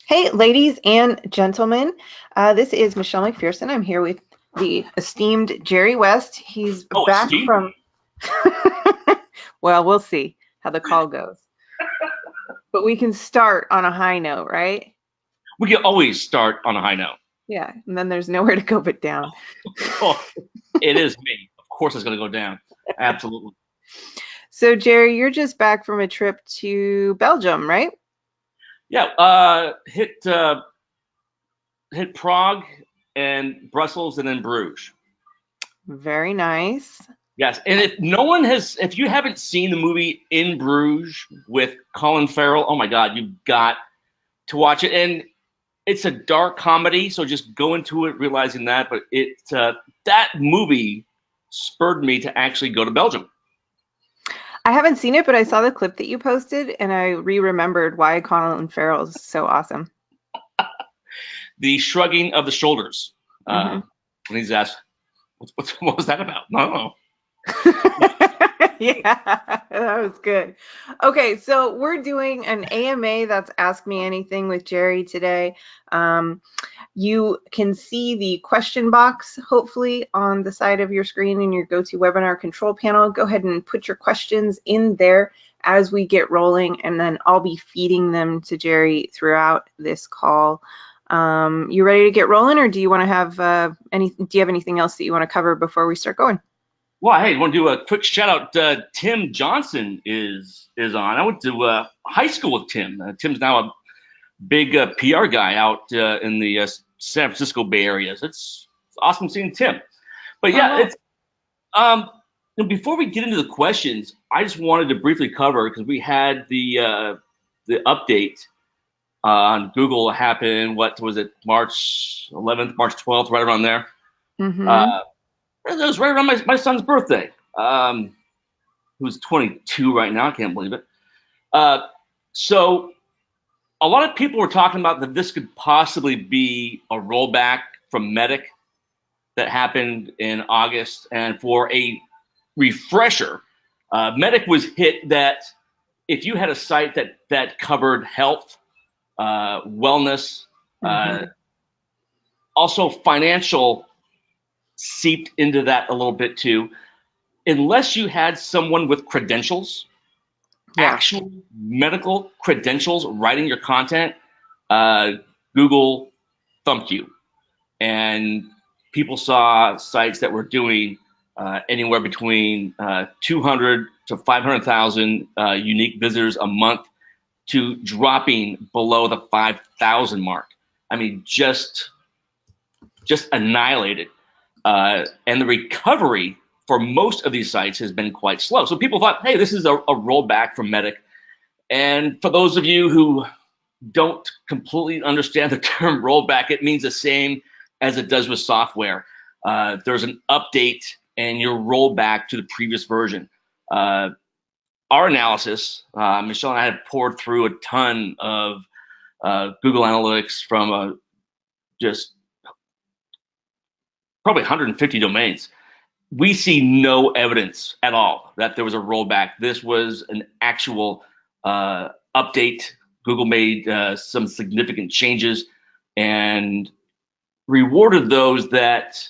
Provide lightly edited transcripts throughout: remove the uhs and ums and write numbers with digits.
Hey, ladies and gentlemen, this is Michelle McPherson. I'm here with the esteemed Jerry West. He's Oh, back esteemed. from, well, we'll see how the call goes. But we can start on a high note, right? We can always start on a high note. Yeah, and then there's nowhere to go but down. Oh, it is me. Of course, it's going to go down. Absolutely. So, Jerry, you're just back from a trip to Belgium, right? Yeah. Hit Prague and Brussels and then Bruges. Very nice. Yes. And if you haven't seen the movie In Bruges with Colin Farrell, oh my God, you've got to watch it. And it's a dark comedy, so just go into it realizing that. But that movie spurred me to actually go to Belgium. I haven't seen it, but I saw the clip that you posted and I re-remembered why Colin Farrell is so awesome. The shrugging of the shoulders. Hmm. When he's asked, what was that about? No. Yeah, that was good. Okay, so we're doing an AMA that's Ask Me Anything with Jerry today. Um, you can see the question box, hopefully, on the side of your screen in your GoToWebinar control panel. Go ahead and put your questions in there as we get rolling, and then I'll be feeding them to Jerry throughout this call. You ready to get rolling, or do you want to have do you have anything else that you want to cover before we start going? Well, hey, I want to do a quick shout out. Tim Johnson is on. I went to high school with Tim. Tim's now a big PR guy out in the San Francisco Bay Area. So it's awesome seeing Tim. But Oh, yeah, wow. it's before we get into the questions, I just wanted to briefly cover because we had the update on Google happen. What was it? March 11th, March 12th, right around there. Mm-hmm. Uh, it was right around my son's birthday. Who's 22 right now. I can't believe it. Uh, so a lot of people were talking about that this could possibly be a rollback from Medic that happened in August. And for a refresher, Medic was hit that if you had a site that covered health, wellness, uh, Mm-hmm. also financial seeped into that a little bit too. Unless you had someone with credentials, Yeah. actual medical credentials writing your content, uh, Google thumped you. And people saw sites that were doing anywhere between 200 to 500,000 unique visitors a month to dropping below the 5,000 mark. I mean, just annihilated. And the recovery for most of these sites has been quite slow. So people thought, hey, this is a rollback from Medic. And for those of you who don't completely understand the term rollback, it means the same as it does with software. There's an update and you roll back to the previous version. Our analysis, Michelle and I had poured through a ton of Google Analytics from just probably 150 domains. We see no evidence at all that there was a rollback. This was an actual update. Google made some significant changes and rewarded those that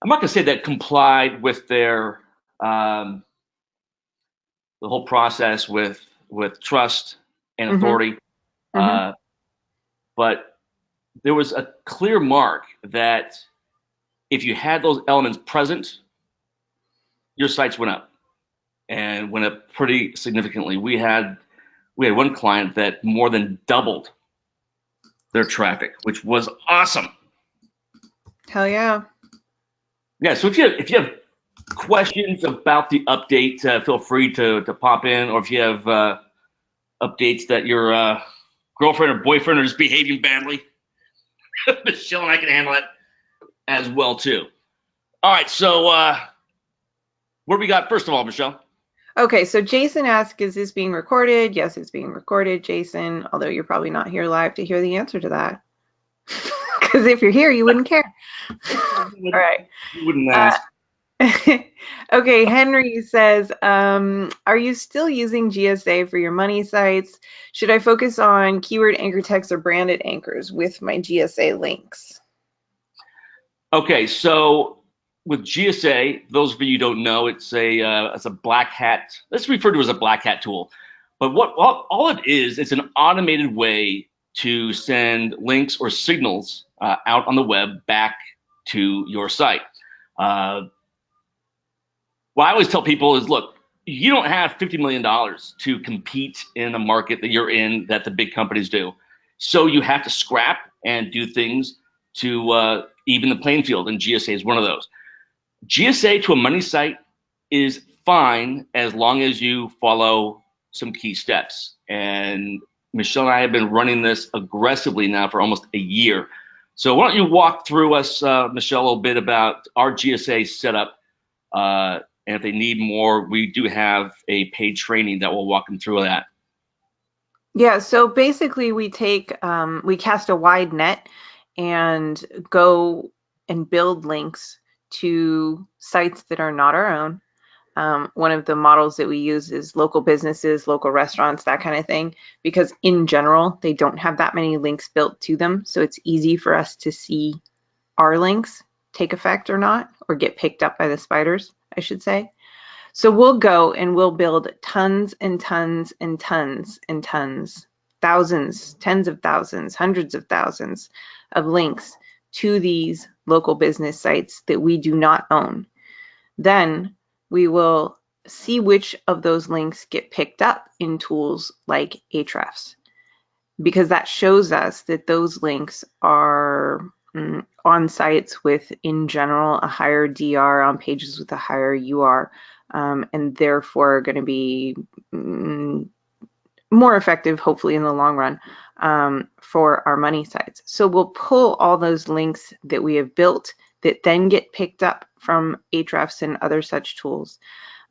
I'm not going to say that complied with their the whole process with trust and Mm-hmm. authority, Mm-hmm. uh, but there was a clear mark that if you had those elements present, your sites went up and went up pretty significantly. We had one client that more than doubled their traffic, which was awesome. Hell yeah. Yeah. So if you have questions about the update, feel free to pop in, or if you have updates that your girlfriend or boyfriend are just behaving badly, Michelle and I can handle it as well too. All right. So what do we got first of all, Michelle? Okay, so Jason asked, is this being recorded? Yes, it's being recorded, Jason, although you're probably not here live to hear the answer to that. Because if you're here, you wouldn't care. All right. You wouldn't Uh, ask. Okay, Henry says, are you still using GSA for your money sites? Should I focus on keyword anchor text or branded anchors with my GSA links? Okay, so with GSA, those of you who don't know, it's a black hat. Let's refer to it as a black hat tool. But what all it is, it's an automated way to send links or signals out on the web back to your site. Uh, what I always tell people is, look, you don't have $50 million to compete in a market that you're in that the big companies do. So you have to scrap and do things to even the playing field, and GSA is one of those. GSA to a money site is fine as long as you follow some key steps. And Michelle and I have been running this aggressively now for almost a year. So why don't you walk through us, Michelle, a little bit about our GSA setup. And if they need more, we do have a paid training that will walk them through that. Yeah, so basically we cast a wide net and go and build links to sites that are not our own. One of the models that we use is local businesses, local restaurants, that kind of thing, because in general, they don't have that many links built to them. So it's easy for us to see our links take effect or not, or get picked up by the spiders, I should say. So we'll go and we'll build tons and tons and tons and tons, thousands, tens of thousands, hundreds of thousands of links to these local business sites that we do not own. Then we will see which of those links get picked up in tools like Ahrefs, because that shows us that those links are on sites with, in general, a higher DR, on pages with a higher UR, and therefore going to be more effective, hopefully in the long run, for our money sites. So we'll pull all those links that we have built that then get picked up from Ahrefs and other such tools.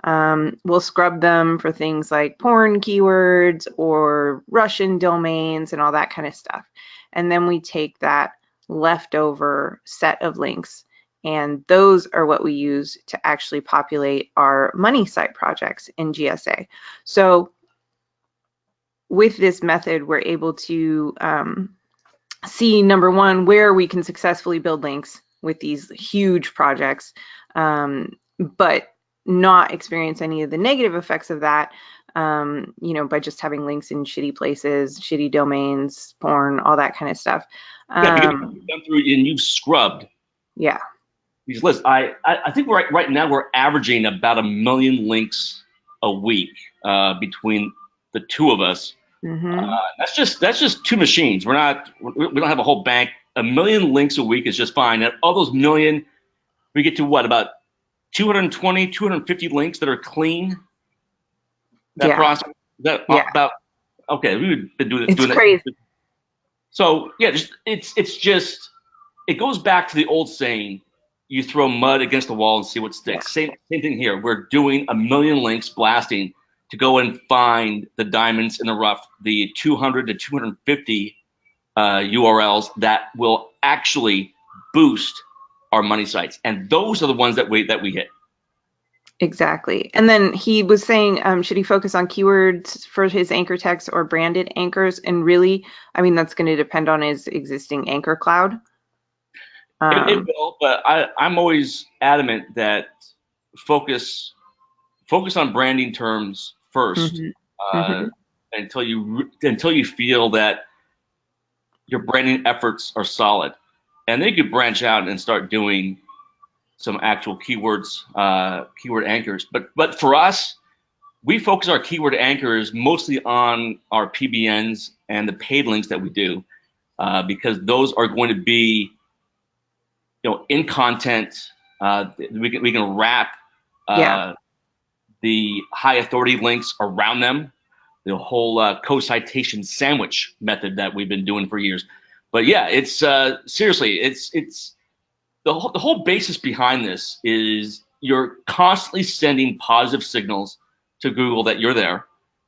We'll scrub them for things like porn keywords or Russian domains and all that kind of stuff. And then we take that leftover set of links, and those are what we use to actually populate our money site projects in GSA. So with this method, we're able to see, number one, where we can successfully build links with these huge projects, but not experience any of the negative effects of that, by just having links in shitty places, shitty domains, porn, all that kind of stuff. Yeah, because you've gone through and you've scrubbed Yeah. these lists. I think right now we're averaging about 1 million links a week between the two of us. Mm-hmm. That's just two machines. We don't have a whole bank. 1 million links a week is just fine. And all those million, we get to what, about 220, 250 links that are clean. That Yeah. process that Yeah. about okay. We've been It's doing crazy. that. So yeah, it's just it goes back to the old saying: you throw mud against the wall and see what Yeah. sticks. Same thing here. We're doing 1 million links blasting to go and find the diamonds in the rough, the 200 to 250 URLs that will actually boost our money sites, and those are the ones that we hit. Exactly. And then he was saying, should he focus on keywords for his anchor text or branded anchors? And really, I mean, that's going to depend on his existing anchor cloud. It Um, will, but I'm always adamant that focus focus on branding terms first mhm, uh, mhm. until you feel that your branding efforts are solid, and then you could branch out and start doing some actual keyword anchors. But for us, we focus our keyword anchors mostly on our PBNs and the paid links that we do, because those are going to be, in content. We can wrap Yeah, uh, the high authority links around them, the whole co-citation sandwich method that we've been doing for years. But yeah, it's seriously, it's the whole basis behind this is you're constantly sending positive signals to Google that you're there,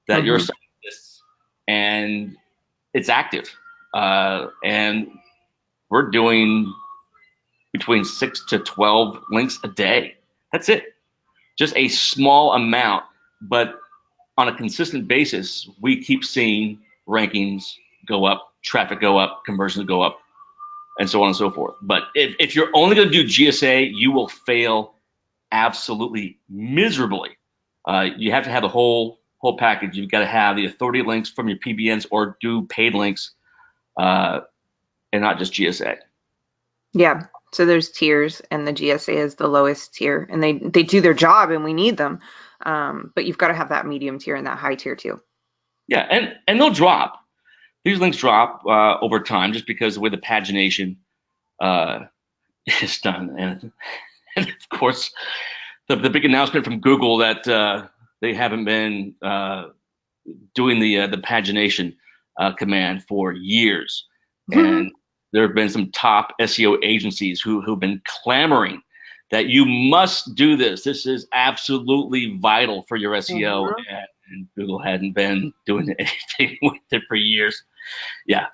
that your mhm. site exists, and it's active. And we're doing between 6 to 12 links a day. That's it. Just a small amount, but on a consistent basis, we keep seeing rankings go up, traffic go up, conversions go up, and so on and so forth. But if you're only going to do GSA, you will fail absolutely miserably. You have to have the whole package. You've got to have the authority links from your PBNs or do paid links, and not just GSA. Yeah. So there's tiers, and the GSA is the lowest tier, and they do their job, and we need them. But you've got to have that medium tier and that high tier too. Yeah, and they'll drop. These links drop over time just because the way the pagination uh, is done, and of course the big announcement from Google that they haven't been doing the pagination command for years, and there have been some top SEO agencies who've been clamoring that you must do this. This is absolutely vital for your SEO, and Google hadn't been doing anything with it for years. Yeah.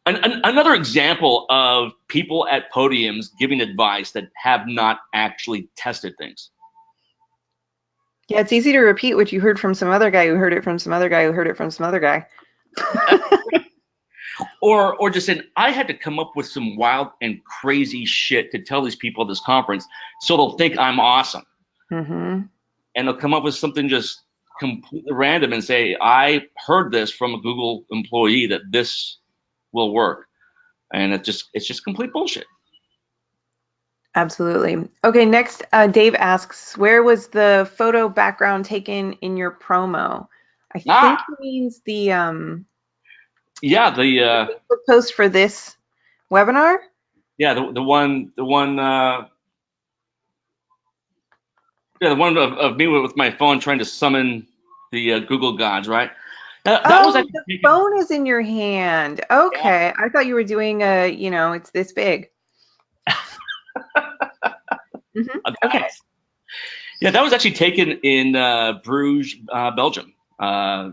Another example of people at podiums giving advice that have not actually tested things. Yeah, it's easy to repeat what you heard from some other guy who heard it from some other guy who heard it from some other guy. Or just saying, I had to come up with some wild and crazy shit to tell these people at this conference so they'll think I'm awesome. And they'll come up with something just completely random and say, I heard this from a Google employee that this will work. And it's just complete bullshit. Absolutely. Okay, next, Dave asks, where was the photo background taken in your promo? I think he means the yeah, the post for this webinar. Yeah, the one the one of me with my phone trying to summon the Google gods, right? That was the phone is in your hand. Okay, yeah. I thought you were doing it's this big. Okay. Yeah, that was actually taken in Bruges, Belgium. I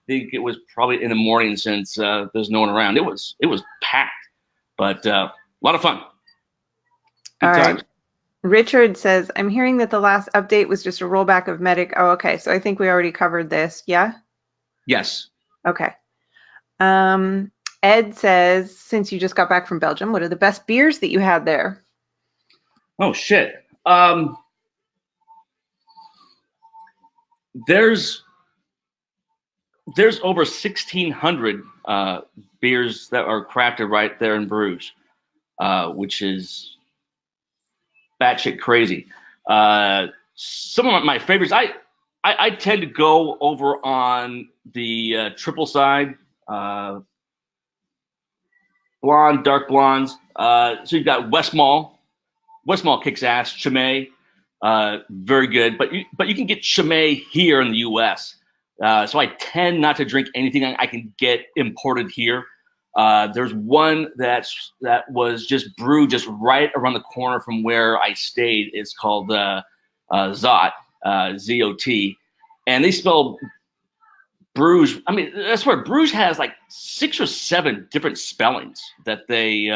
think it was probably in the morning since there's no one around. It was packed, but a lot of fun. Good times. Richard says, I'm hearing that the last update was just a rollback of Medic. Oh, okay. So I think we already covered this. Yeah? Yes. Okay. Ed says, since you just got back from Belgium, what are the best beers that you had there? Oh, shit. There's over 1,600 beers that are crafted right there in Bruges, which is batshit crazy. Some of my favorites, I tend to go over on the triple side, blonde, dark blondes. So you've got Westmalle. Westmalle kicks ass. Chimay, very good. But you can get Chimay here in the U.S. So I tend not to drink anything I can get imported here. There's one that was just brewed just right around the corner from where I stayed. It's called Zot, Z-O-T, and they spell Bruges. I mean, I swear, Bruges has like 6 or 7 different spellings that they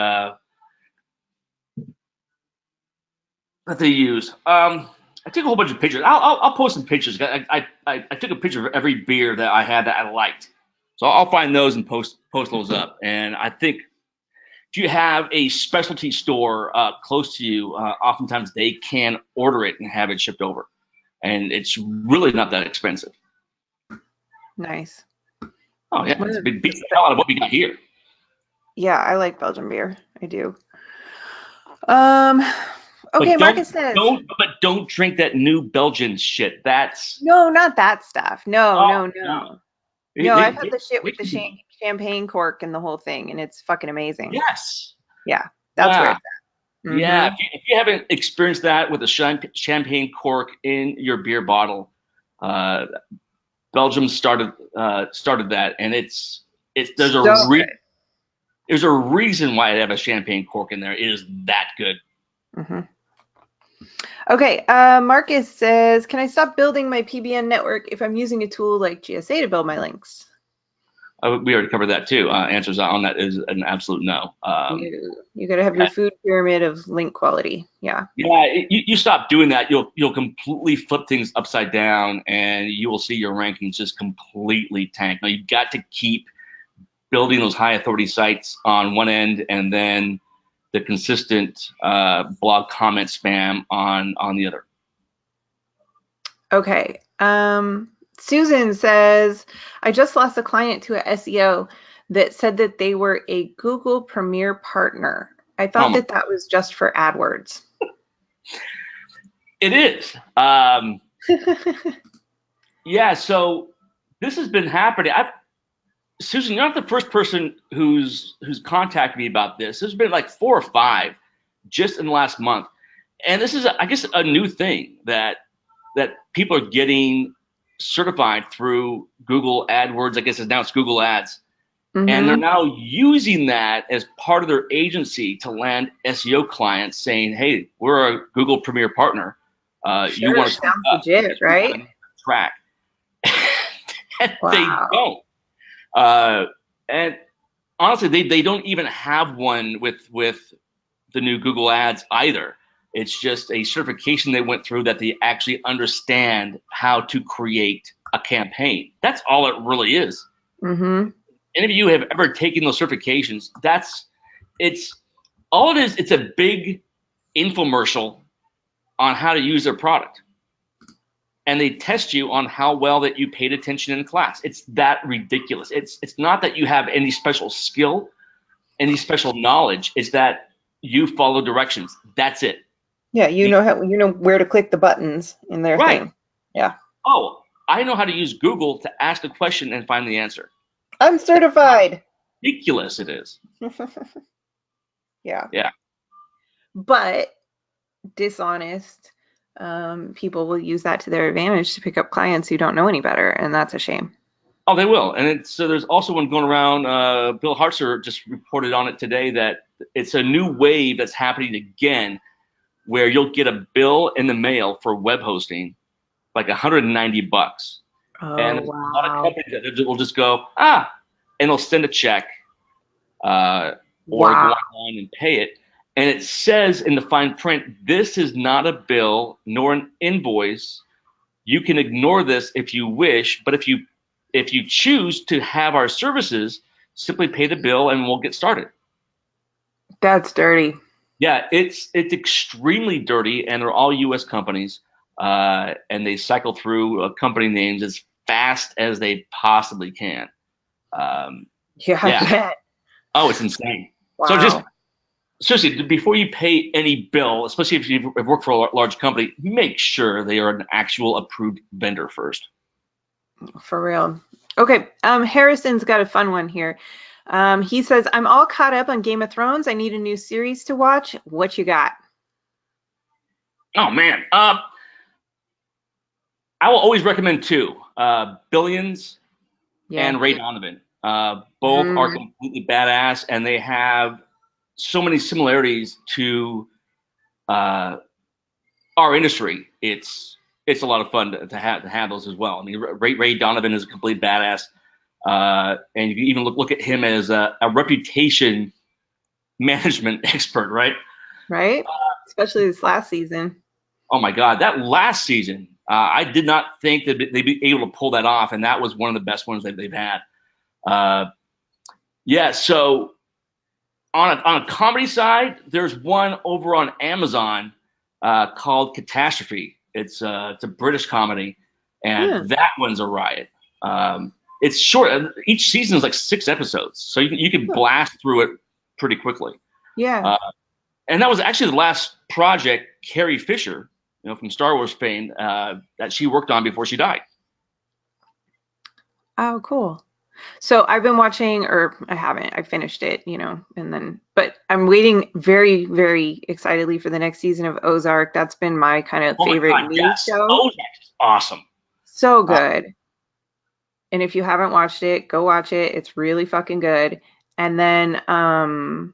use. I took a whole bunch of pictures. I'll post some pictures. I took a picture of every beer that I had that I liked. So I'll find those and post those up. And I think if you have a specialty store close to you, oftentimes they can order it and have it shipped over. And it's really not that expensive. Nice. Oh, yeah. It's beats the hell out of what we got here. Yeah, I like Belgian beer. I do. Okay, Marcus says. Don't drink that new Belgian shit. That's. No, not that stuff. No. No, I've had the shit with the champagne cork and the whole thing, and it's fucking amazing. Yes. Yeah, that's where it's at. Yeah, if you haven't experienced that with a champagne cork in your beer bottle, Belgium started that, and there's a reason why they have a champagne cork in there. It is that good. Okay, Marcus says, can I stop building my PBN network if I'm using a tool like GSA to build my links? We already covered that too. Answers on that is an absolute no. You got to have your food pyramid of link quality. Yeah. Yeah, you stop doing that, you'll completely flip things upside down, and you will see your rankings just completely tank. Now you've got to keep building those high authority sites on one end, and then the consistent blog comment spam on the other. Okay. Susan says, I just lost a client to a SEO that said that they were a Google Premier partner. I thought that that was just for AdWords. It is. Yeah, so this has been happening. Susan, you're not the first person who's contacted me about this. There's been like 4 or 5 just in the last month. And this is, I guess, a new thing that people are getting certified through Google AdWords. I guess now it's Google Ads. Mm-hmm. And they're now using that as part of their agency to land SEO clients saying, hey, we're a Google Premier partner. You want to sounds legit, right? Track. And wow. They don't. And honestly, they don't even have one with the new Google Ads either. It's just a certification they went through that they actually understand how to create a campaign. That's all it really is. Mm-hmm. Any of you have ever taken those certifications? It's all it is. It's a big infomercial on how to use their product. And they test you on how well that you paid attention in class. It's that ridiculous. It's not that you have any special skill, any special knowledge. It's that you follow directions. That's it. Yeah, you know where to click the buttons in their thing. Yeah. Oh, I know how to use Google to ask a question and find the answer. I'm certified. That's ridiculous it is. Yeah. Yeah. But dishonest people will use that to their advantage to pick up clients who don't know any better, and that's a shame. Oh, they will. And so there's also one going around. Bill Hartzer just reported on it today that it's a new wave that's happening again, where you'll get a bill in the mail for web hosting, like $190. Oh, and wow. A lot of companies that will just go, and they'll send a check or go online and pay it. And it says in the fine print, this is not a bill nor an invoice. You can ignore this if you wish, but if you choose to have our services, simply pay the bill and we'll get started. That's dirty. Yeah, it's extremely dirty, and they're all U.S. companies, and they cycle through company names as fast as they possibly can. Yeah. Oh, it's insane. Wow. So just seriously, before you pay any bill, especially if you've worked for a large company, make sure they are an actual approved vendor first. For real. Okay, Harrison's got a fun one here. He says, I'm all caught up on Game of Thrones. I need a new series to watch. What you got? Oh, man. I will always recommend 2, Billions and Ray Donovan. Both are completely badass, and they have so many similarities to our industry. It's a lot of fun to have those as well. I mean, Ray Donovan is a complete badass. And you can even look at him as a reputation management expert, right? Right. Especially this last season. Oh my God, that last season, I did not think that they'd be able to pull that off, and that was one of the best ones that they've had. Yeah. So on a comedy side, there's one over on Amazon called Catastrophe. It's a British comedy, and that one's a riot. It's short. Each season is like 6 episodes, so you can blast through it pretty quickly. Yeah. And that was actually the last project Carrie Fisher, from Star Wars fame, that she worked on before she died. Oh, cool. So I've been watching, or I haven't. I finished it, but I'm waiting very, very excitedly for the next season of Ozark. That's been my kind of favorite news show. Ozark is awesome. So good. And if you haven't watched it, go watch it. It's really fucking good. And then on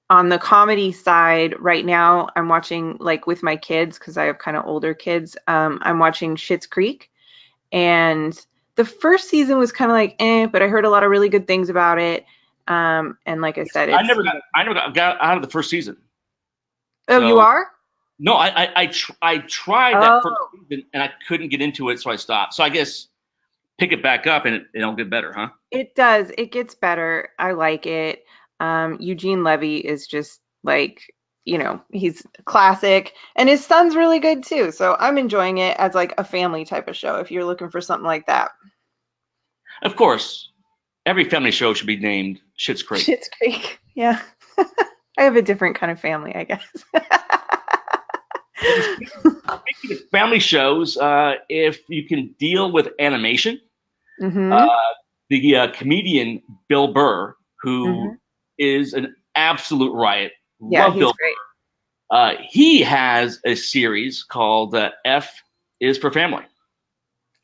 the comedy side, right now I'm watching, like, with my kids, because I have kind of older kids. I'm watching Schitt's Creek, and the first season was kind of like, but I heard a lot of really good things about it. And like I said, it's, I never got out of the first season. oh, you So are? no, I tried that first Oh, season and I couldn't get into it, so I stopped. So I guess pick it back up and it'll get better, huh? it does. It gets better. I like it. Eugene Levy is just like, he's classic, and his son's really good too. So I'm enjoying it as like a family type of show if you're looking for something like that. Of course, every family show should be named Schitt's Creek. Schitt's Creek. Yeah. I have a different kind of family, I guess. And speaking of family shows, if you can deal with animation, uh, Hmm. the comedian Bill Burr, who Hmm. is an absolute riot, Yeah, love he's Bill great. Burr. He has a series called F is for Family.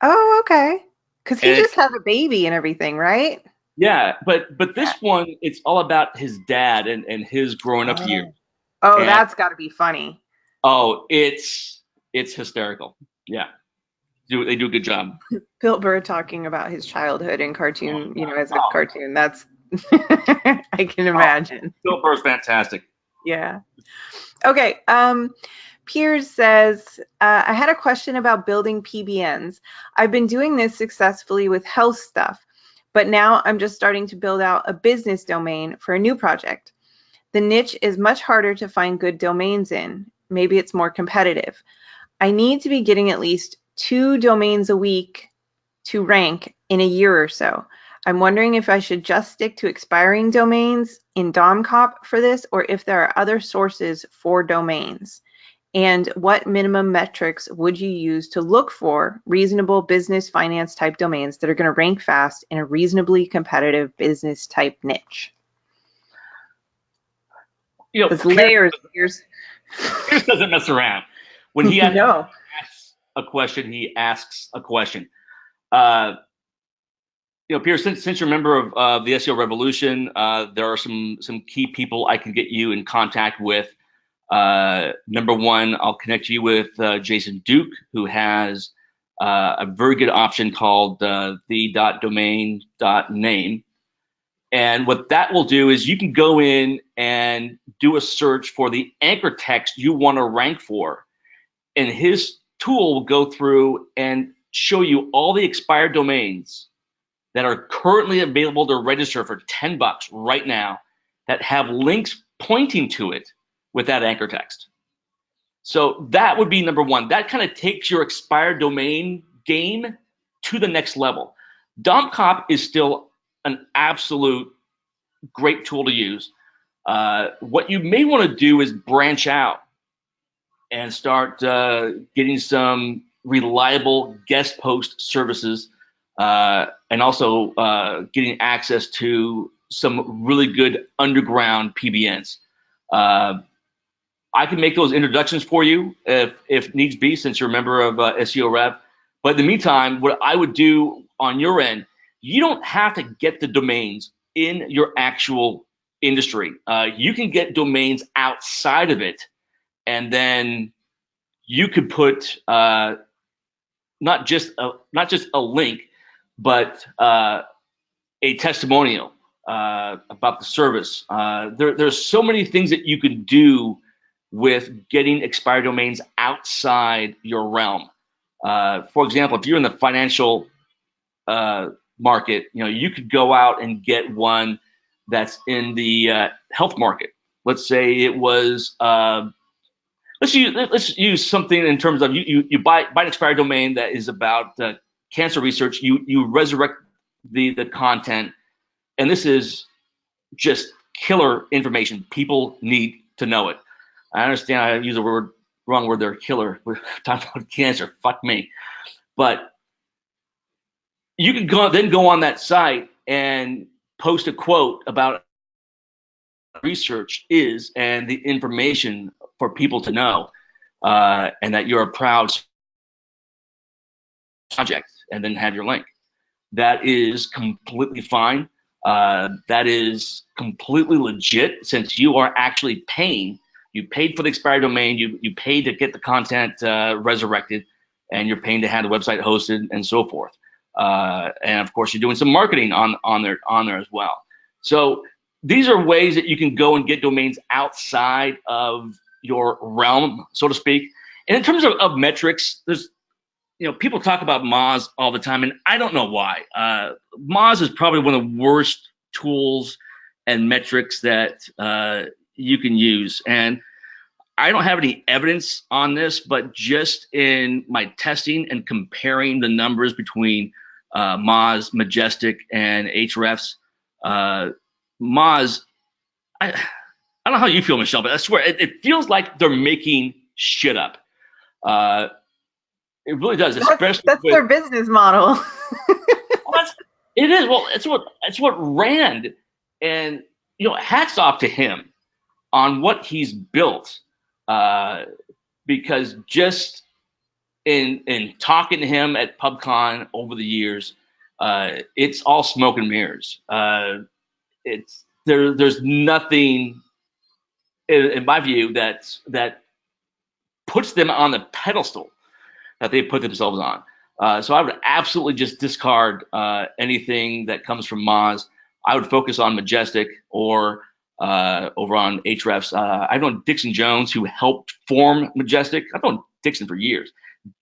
Oh, okay. Because he And just had a baby and everything, right? yeah, but Yeah. this one, it's all about his dad and his growing up years. Oh. Oh, And that's got to be funny. oh, it's hysterical. Yeah, they do a good job. Bill Burr talking about his childhood in cartoon, as a Oh, cartoon. That's I can oh, imagine. Bill Burr's fantastic. Yeah. Okay. Piers says, I had a question about building PBNs. I've been doing this successfully with health stuff, but now I'm just starting to build out a business domain for a new project. The niche is much harder to find good domains in. Maybe it's more competitive. I need to be getting at least 2 domains a week to rank in a year or so. I'm wondering if I should just stick to expiring domains in DomCop for this, or if there are other sources for domains. And what minimum metrics would you use to look for reasonable business finance type domains that are going to rank fast in a reasonably competitive business type niche? There's Pierce, layers. Here's Pierce doesn't mess around. When he no. asks a question, he asks a question. Uh, Pierce, since you're a member of the SEO Revolution, there are some key people I can get you in contact with. Number one, I'll connect you with Jason Duke, who has a very good option called the.domain.name. And what that will do is you can go in and do a search for the anchor text you want to rank for. And his tool will go through and show you all the expired domains that are currently available to register for $10 right now that have links pointing to it with that anchor text. So that would be number one. That kind of takes your expired domain game to the next level. DomCop is still an absolute great tool to use. What you may want to do is branch out and start getting some reliable guest post services and also getting access to some really good underground PBNs. Uh, I can make those introductions for you if needs be, since you're a member of SEO Rev. But in the meantime, what I would do on your end, you don't have to get the domains in your actual industry. You can get domains outside of it, and then you could put not just a link, but a testimonial about the service. There's so many things that you can do with getting expired domains outside your realm. For example, if you're in the financial market, you could go out and get one that's in the health market. Let's say it was let's use something in terms of you buy an expired domain that is about cancer research. You resurrect the content, and this is just killer information. People need to know it. I understand I use the wrong word there, killer. We're talking about cancer. Fuck me. But you can go on that site and post a quote about research is and the information for people to know, and that you're a proud project, and then have your link. That is completely fine. That is completely legit, since you are actually paying. You paid for the expired domain. You paid to get the content resurrected, and you're paying to have the website hosted and so forth. and of course you're doing some marketing on there as well. So these are ways that you can go and get domains outside of your realm, so to speak. And in terms of metrics, there's people talk about Moz all the time, and I don't know why. Moz is probably one of the worst tools and metrics that you can use. And I don't have any evidence on this, but just in my testing and comparing the numbers between Moz, Majestic, and Ahrefs, Moz, I don't know how you feel, Michelle, but I swear it feels like they're making shit up. It really does, especially that's with, their business model. well, it is. Well, it's what Rand, and hats off to him on what he's built, because just in talking to him at PubCon over the years, it's all smoke and mirrors. There's nothing in my view that puts them on the pedestal that they put themselves on. So I would absolutely just discard anything that comes from Moz. I would focus on Majestic or over on Ahrefs. I've known Dixon Jones, who helped form Majestic. I've known Dixon for years.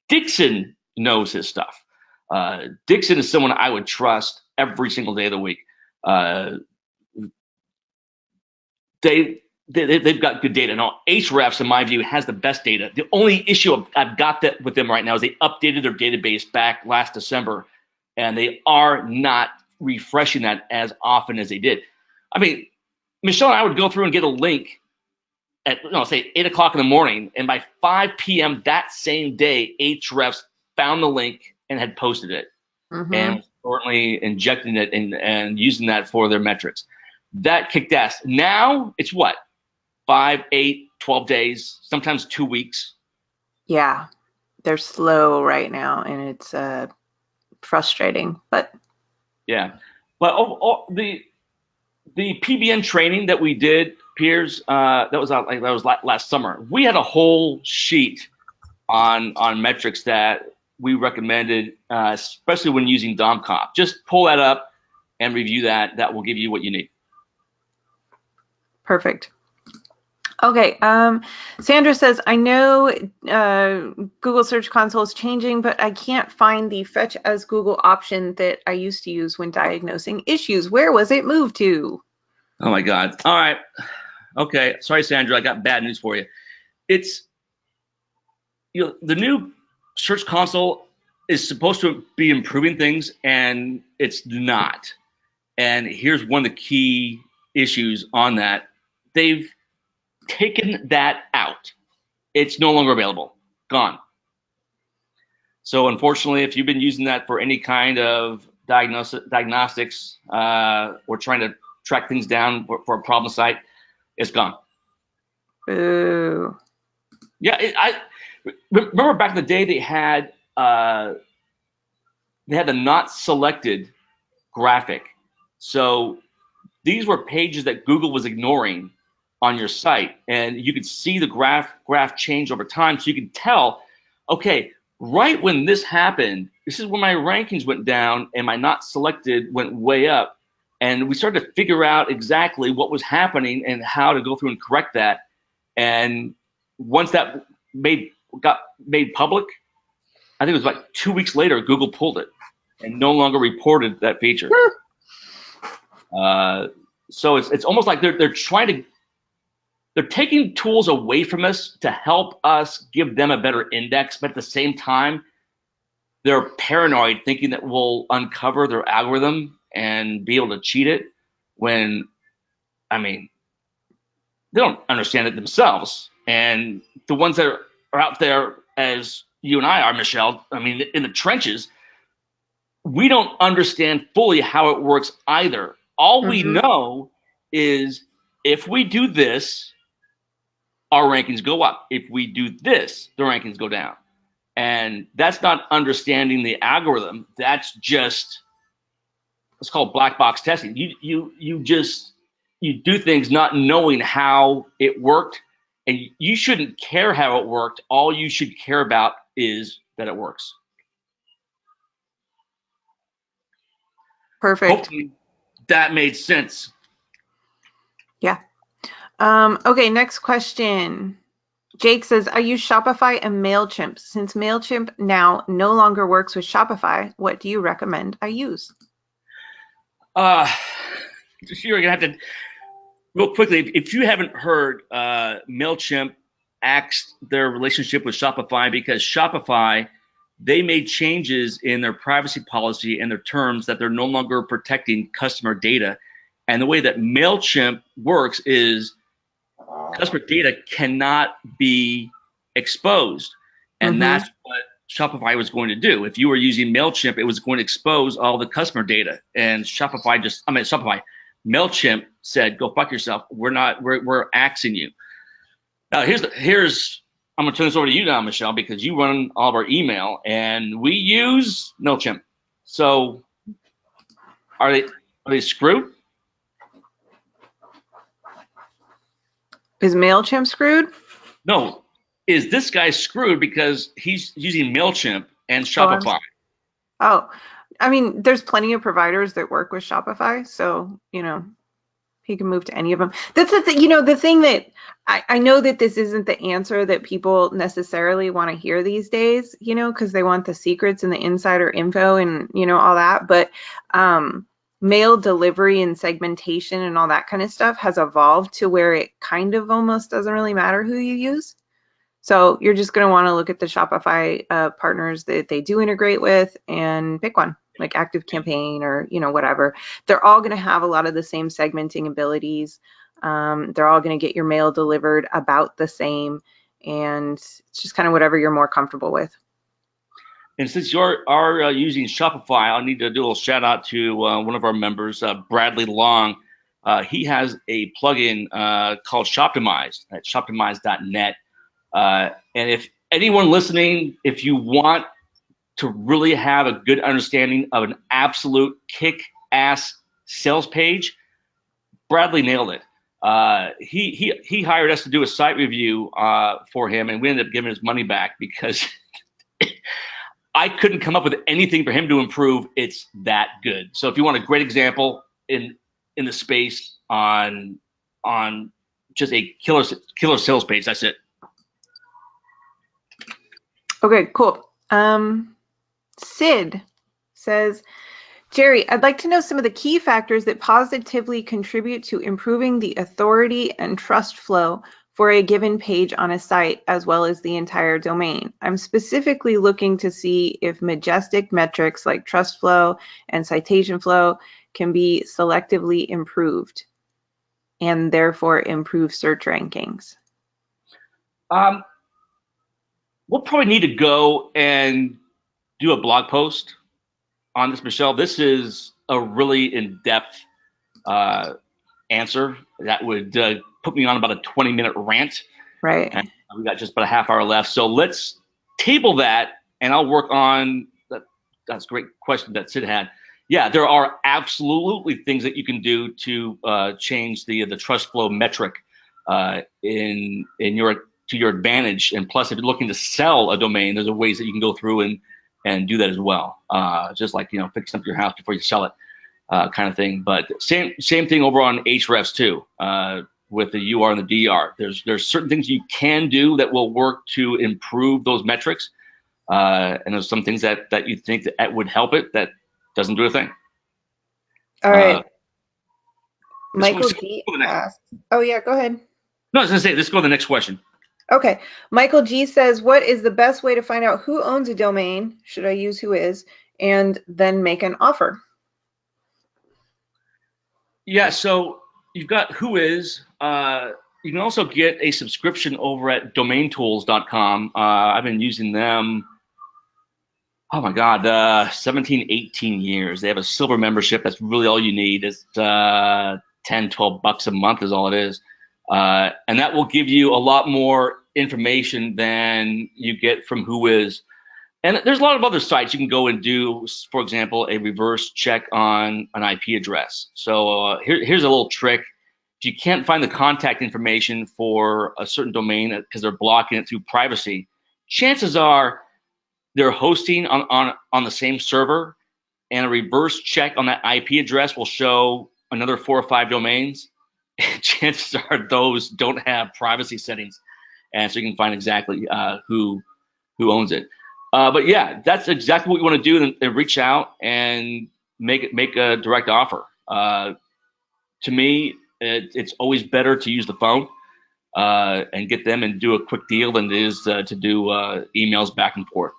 Dixon knows his stuff. Dixon is someone I would trust every single day of the week. They've got good data. Now, Ahrefs, in my view, has the best data. The only issue I've got with them right now is they updated their database back last December, and they are not refreshing that as often as they did. I mean, Michelle and I would go through and get a link at, say 8 o'clock in the morning, and by 5 p.m. that same day, Ahrefs found the link and had posted it, and shortly injecting it and using that for their metrics. That kicked ass. Now it's what? 5, 8, 12 days, sometimes 2 weeks. Yeah, they're slow right now, and it's frustrating. But yeah, but the PBN training that we did, Piers, that was last summer. We had a whole sheet on metrics that we recommended, especially when using DomCop. Just pull that up and review that. That will give you what you need. Perfect. Okay, Sandra says, I know Google Search Console is changing, but I can't find the fetch as Google option that I used to use when diagnosing issues. Where was it moved to? Oh my God. All right. Okay. Sorry, Sandra. I got bad news for you. It's, the new Search Console is supposed to be improving things, and it's not. And here's one of the key issues on that. They've taken that out. It's no longer available. Gone. So unfortunately, if you've been using that for any kind of diagnostics or trying to track things down for a problem site, it's gone. Ooh. Yeah, I remember back in the day they had the not selected graphic. So these were pages that Google was ignoring on your site, and you could see the graph change over time, so you could tell, okay, right when this happened, this is when my rankings went down and my not selected went way up, and we started to figure out exactly what was happening and how to go through and correct that. And once that got made public, I think it was like 2 weeks later, Google pulled it and no longer reported that feature. So it's almost like they're taking tools away from us to help us give them a better index, but at the same time, they're paranoid, thinking that we'll uncover their algorithm and be able to cheat it, when, I mean, they don't understand it themselves. And the ones that are out there, as you and I are, Michelle, I mean, in the trenches, we don't understand fully how it works either. All we know is if we do this, our rankings go up. If we do this, the rankings go down. And that's not understanding the algorithm. That's just, it's called black box testing. You do things not knowing how it worked, and you shouldn't care how it worked. All you should care about is that it works. Perfect. Hopefully that made sense. Yeah. Okay, next question. Jake says, I use Shopify and MailChimp. Since MailChimp now no longer works with Shopify, what do you recommend I use? Uh, you're gonna have to real quickly. If you haven't heard, Mailchimp axed their relationship with Shopify because Shopify they made changes in their privacy policy and their terms that they're no longer protecting customer data. And the way that Mailchimp works is customer data cannot be exposed. And Mm-hmm. that's what Shopify was going to do. If you were using MailChimp, it was going to expose all the customer data. And MailChimp said, go fuck yourself. We're axing you. Now, I'm going to turn this over to you now, Michelle, because you run all of our email and we use MailChimp. So are they screwed? Is MailChimp screwed? No. Is this guy screwed because he's using MailChimp and Oh, I'm Shopify? Oh, I mean, there's plenty of providers that work with Shopify, so, he can move to any of them. That's the thing, the thing that I know that this isn't the answer that people necessarily want to hear these days, because they want the secrets and the insider info and, all that. But mail delivery and segmentation and all that kind of stuff has evolved to where it kind of almost doesn't really matter who you use. So you're just going to want to look at the Shopify partners that they do integrate with and pick one, like ActiveCampaign or whatever. They're all going to have a lot of the same segmenting abilities. They're all going to get your mail delivered about the same, and it's just kind of whatever you're more comfortable with. And since you are using Shopify, I'll need to do a little shout out to one of our members, Bradley Long. He has a plugin called Shoptimize at shoptimize.net. And if anyone listening, if you want to really have a good understanding of an absolute kick-ass sales page, Bradley nailed it. He hired us to do a site review for him, and we ended up giving his money back because I couldn't come up with anything for him to improve. It's that good. So if you want a great example in the space on just a killer sales page, that's it. Okay, cool. Sid says, Jerry, I'd like to know some of the key factors that positively contribute to improving the authority and trust flow for a given page on a site, as well as the entire domain. I'm specifically looking to see if majestic metrics like trust flow and citation flow can be selectively improved and therefore improve search rankings. We'll probably need to go and do a blog post on this, Michelle. This is a really in-depth answer that would put me on about a 20-minute rant. Right. And we got just about a half hour left. So let's table that, and I'll work on that. That's a great question that Sid had. Yeah, there are absolutely things that you can do to change the trust flow metric in your advantage. And plus, if you're looking to sell a domain, there's ways that you can go through and do that as well. Just like fixing up your house before you sell it, kind of thing. But same thing over on Ahrefs too. With the UR and the DR, there's certain things you can do that will work to improve those metrics, and there's some things that you think that would help it that doesn't do a thing. All right. Michael G asked. Oh yeah, go ahead. No, I was gonna say let's go to the next question. Okay. Michael G says, what is the best way to find out who owns a domain? Should I use who is? And then make an offer. Yeah, so you've got who is. You can also get a subscription over at domaintools.com. I've been using them, oh my God, 17, 18 years. They have a silver membership. That's really all you need. It's 10, 12 bucks a month is all it is. And that will give you a lot more information than you get from who is. And there's a lot of other sites you can go and do, for example, a reverse check on an IP address. So here's a little trick. If you can't find the contact information for a certain domain because they're blocking it through privacy, chances are they're hosting on the same server and a reverse check on that IP address will show another 4 or 5 domains. And chances are those don't have privacy settings, and so you can find exactly who owns it. But yeah, that's exactly what you want to do, and reach out and make a direct offer. To me, it's always better to use the phone and get them and do a quick deal than it is to do emails back and forth.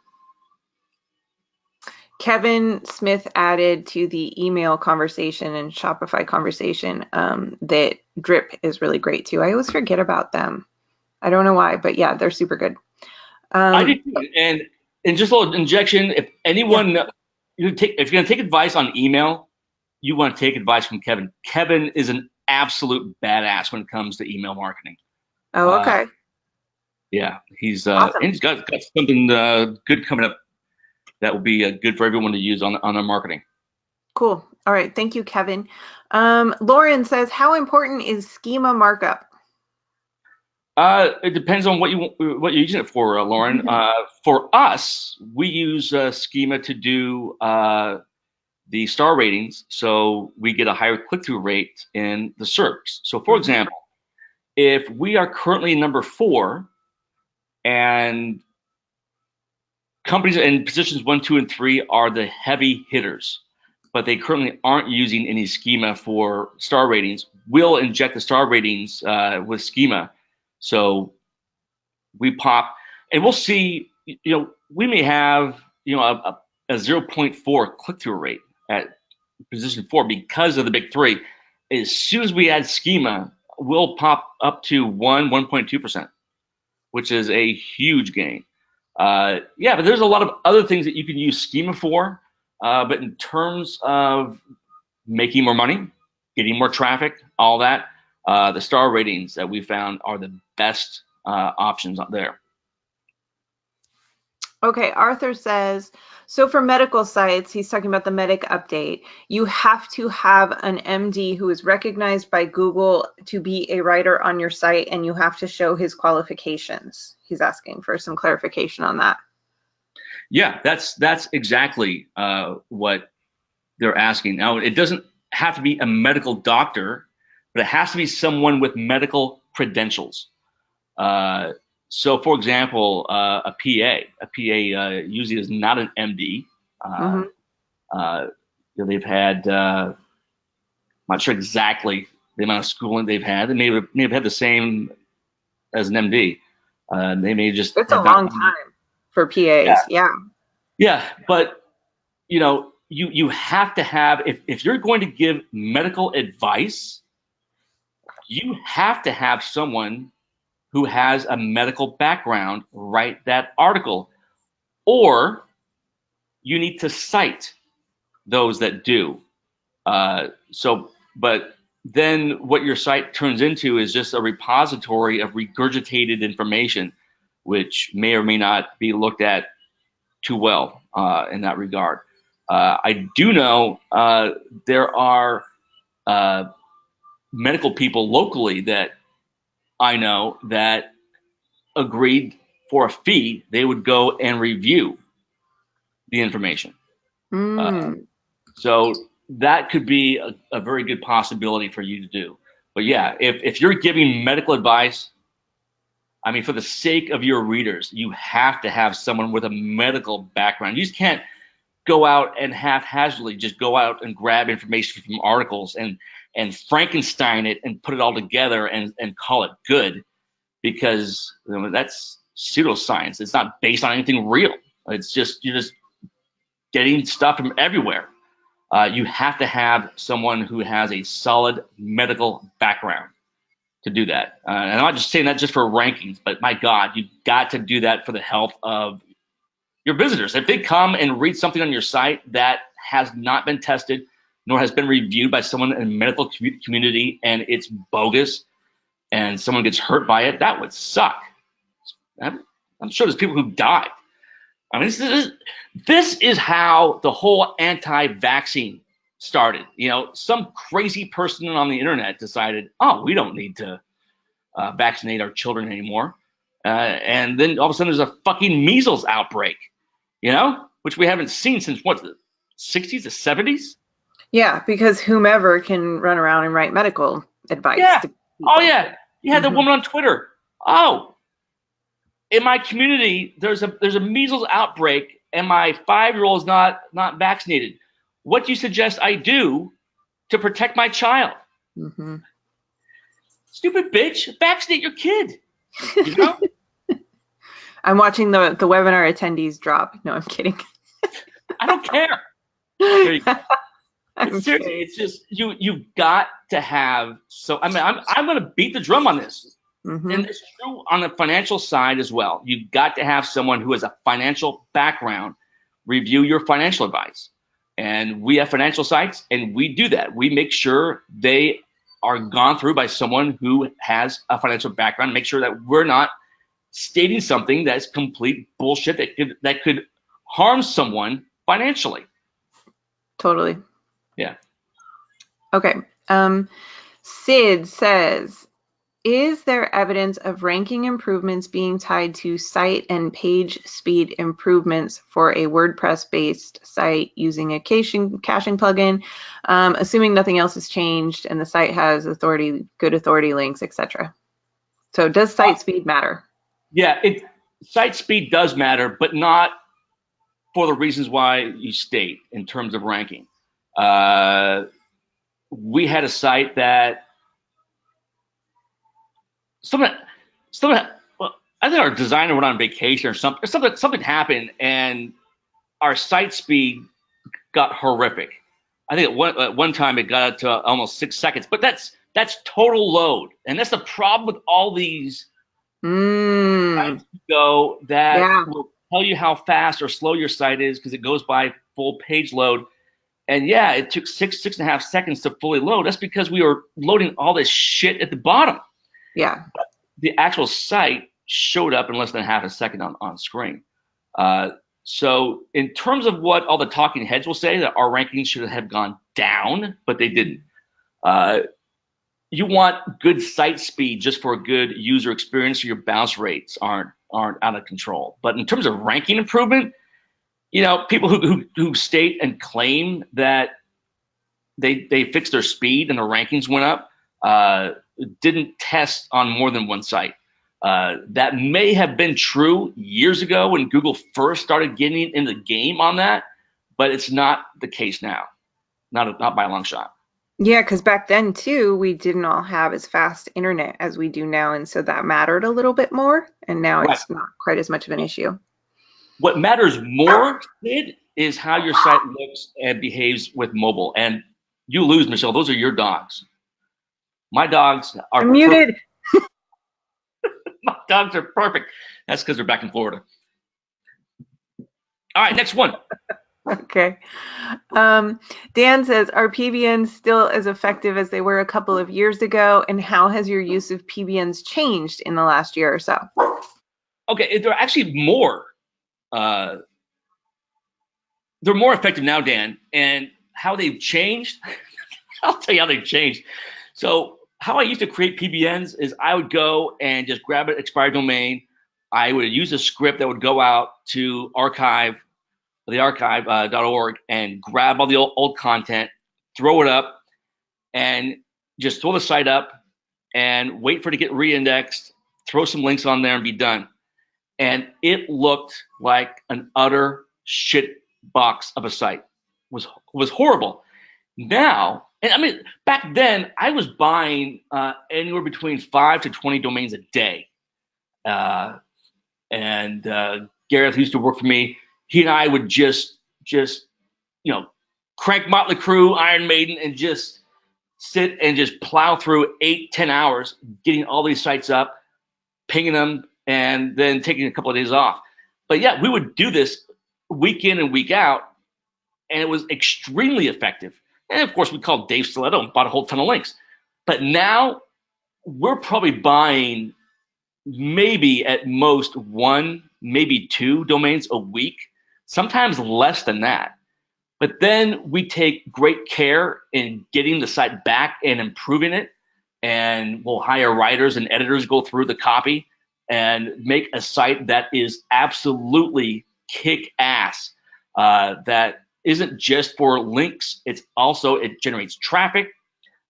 Kevin Smith added to the email conversation and Shopify conversation that Drip is really great too. I always forget about them. I don't know why, but yeah, they're super good. I do too. And just a little injection. If anyone, if you're gonna take advice on email, you want to take advice from Kevin. Kevin is an absolute badass when it comes to email marketing. Oh, okay. Yeah, he's Awesome. and he's got something good coming up that will be good for everyone to use on their marketing. Cool. All right. Thank you, Kevin. Lauren says, how important is schema markup? It depends on what you're using it for, Lauren. For us, we use schema to do the star ratings, so we get a higher click-through rate in the search. So, for example, if we are currently number 4 and companies in positions 1, 2, and 3 are the heavy hitters, but they currently aren't using any schema for star ratings, we'll inject the star ratings with schema. So we pop, and we'll see, we may have, a 0.4 click-through rate at position 4 because of the big 3. As soon as we add schema, we'll pop up to 1.2%, which is a huge gain. Yeah, but there's a lot of other things that you can use schema for. But in terms of making more money, getting more traffic, all that, the star ratings that we found are the best options out there. Okay, Arthur says, so for medical sites, he's talking about the Medic update, you have to have an MD who is recognized by Google to be a writer on your site, and you have to show his qualifications. He's asking for some clarification on that. Yeah, that's exactly what they're asking. Now, it doesn't have to be a medical doctor, but it has to be someone with medical credentials. So, for example, a PA usually is not an MD. They've had, I'm not sure exactly the amount of schooling they've had. They may have had the same as an MD. They may just. It's a long time for PAs. Yeah, but you have to have, if you're going to give medical advice, you have to have someone who has a medical background write that article, or you need to cite those that do. But then what your site turns into is just a repository of regurgitated information, which may or may not be looked at too well in that regard. I do know there are medical people locally that I know that agreed for a fee, they would go and review the information. So that could be a very good possibility for you to do. But yeah, if you're giving medical advice, I mean, for the sake of your readers, you have to have someone with a medical background. You just can't go out and haphazardly just go out and grab information from articles and Frankenstein it and put it all together and call it good, because that's pseudoscience. It's not based on anything real. It's just, you're just getting stuff from everywhere. You have to have someone who has a solid medical background to do that. And I'm not just saying that just for rankings, but my God, you've got to do that for the health of your visitors. If they come and read something on your site that has not been tested, nor has been reviewed by someone in the medical community, and it's bogus, and someone gets hurt by it, that would suck. I'm sure there's people who died. I mean, this is how the whole anti-vaccine started. Some crazy person on the internet decided, oh, we don't need to vaccinate our children anymore. And then all of a sudden there's a fucking measles outbreak, which we haven't seen since what, 60s to 70s. Yeah, because whomever can run around and write medical advice Yeah. to Oh people. yeah. You had the Hmm. woman on Twitter. Oh, in my community, there's a measles outbreak, and my 5-year-old is not vaccinated. What do you suggest I do to protect my child? Hmm. Stupid bitch, vaccinate your kid. You know? I'm watching the webinar attendees drop. No, I'm kidding. I don't care. There you go. It's I'm seriously, kidding. it's just you've got to have so I mean I'm gonna beat the drum on this. And Hmm. it's true on the financial side as well. You've got to have someone who has a financial background review your financial advice. And we have financial sites, and we do that. We make sure they are gone through by someone who has a financial background, make sure that we're not stating something that's complete bullshit that could harm someone financially. Totally. Yeah. Okay. Sid says, is there evidence of ranking improvements being tied to site and page speed improvements for a WordPress-based site using a caching plugin, assuming nothing else has changed and the site has good authority links, etc.? So does site speed matter? Yeah, site speed does matter, but not for the reasons why you state in terms of ranking. Uh, we had a site that something, something. Well, I think our designer went on vacation or something. Something happened, and our site speed got horrific. I think at one time it got up to almost 6 seconds, but that's total load, and that's the problem with all these Mm, sites go that yeah, will tell you how fast or slow your site is because it goes by full page load. And yeah, it took 6.5 seconds to fully load. That's because we were loading all this shit at the bottom. yeah, The actual site showed up in less than half a second on screen. Uh, so in terms of what all the talking heads will say, that our rankings should have gone down, but they didn't. Uh, you want good site speed just for a good user experience, so your bounce rates aren't out of control. But in terms of ranking improvement, people who state and claim that they fixed their speed and their rankings went up, didn't test on more than one site. That may have been true years ago when Google first started getting in the game on that, but it's not the case now. Not by a long shot. yeah. Because back then too, we didn't all have as fast internet as we do now, and so that mattered a little bit more. And now Right. it's not quite as much of an issue. What matters more, Sid, is how your site looks and behaves with mobile. And you lose, Michelle. Those are your dogs. My dogs are I'm perfect. muted. My dogs are perfect. That's because they're back in Florida. All right, next one. Okay. Dan says, are PBNs still as effective as they were a couple of years ago? And how has your use of PBNs changed in the last year or so? Okay, they're actually more. Uh, they're more effective now, Dan. And how they've changed, I'll tell you how they've changed. So how I used to create PBNs is I would go and just grab an expired domain. I would use a script that would go out to the archive.org and grab all the old content, throw it up, and just throw the site up and wait for it to get re-indexed, throw some links on there and be done. And it looked like an utter shit box of a site. Was horrible. Now, and I mean, back then I was buying anywhere between 5 to 20 domains a day. And Gareth used to work for me. He and I would just crank Motley Crue, Iron Maiden, and just sit and just plow through 8-10 hours getting all these sites up, pinging them, and then taking a couple of days off. But yeah, we would do this week in and week out, and it was extremely effective. And of course, we called Dave Stiletto and bought a whole ton of links. But now we're probably buying maybe at most one, maybe two domains a week, sometimes less than that. But then we take great care in getting the site back and improving it. And we'll hire writers and editors go through the copy and make a site that is absolutely kick ass. That isn't just for links. It's also, it generates traffic.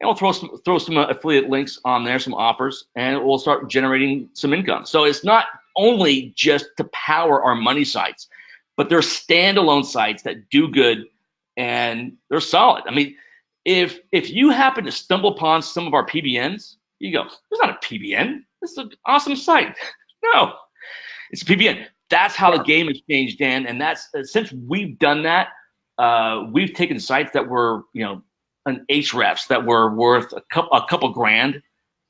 And we'll throw some affiliate links on there, some offers, and we'll start generating some income. So it's not only just to power our money sites, but they're standalone sites that do good and they're solid. I mean, if you happen to stumble upon some of our PBNs, you go, "There's not a PBN. This is an awesome site." No, it's a PBN. That's how the game has changed, Dan. And that's since we've done that, we've taken sites that were, an Hrefs that were worth a couple grand